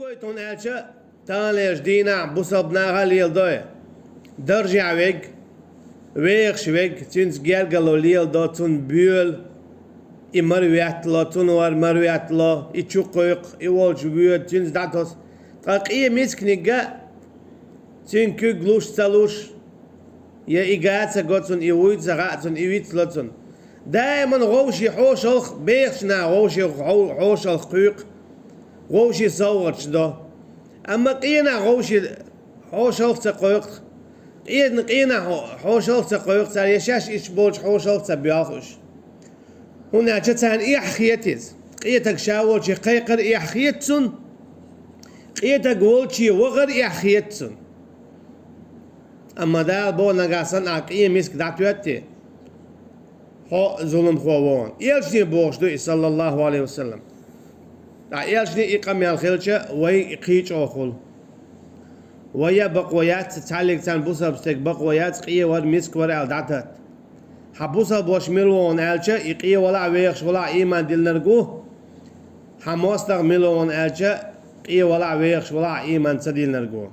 دويتون ألشة تانيش دينا بوصبنا غاليل دوي درجع ويج ويخش ويج تنس جالجلو ليل دو تون بيول مروياتلا تنور مروياتلا يتشقق يولج بيول تنس داتوس تقية مسكنيجا تن كجلوش تلوش يا إيجات سقطن يويد سقطن يويد سلطن دائما غوشي حوشلخ بيخشنا غوشي حوشلخ قيق غوشي صورش ده أما قينا غوشي حوشلخ تقيق قينا حوشلخ تقيق ترى يشاش إشبوش حوشلخ تبياخش هنا جتان إحخيتز قيتك شاولشي قيقر إحخيتسن قيتك ولشي وغر إحخيتسن أما دا بو نغاسن عقية مسك داتواتي هو ظلم خوون يلشني بوش دو صلى الله عليه وسلم يلشني إقام يالخيلشة وي إقيج أخول ويا بقويات تعلق تان بوصل بستيك بقويات قية ور مسك ور ألداتت حبوصل بوش ملوون ألشة إقية ولا ويخش ولا إيمان دل نرقوه حموستغ ملوون ألشة قية ولا ويخش ولا إيمان سديل نرقوه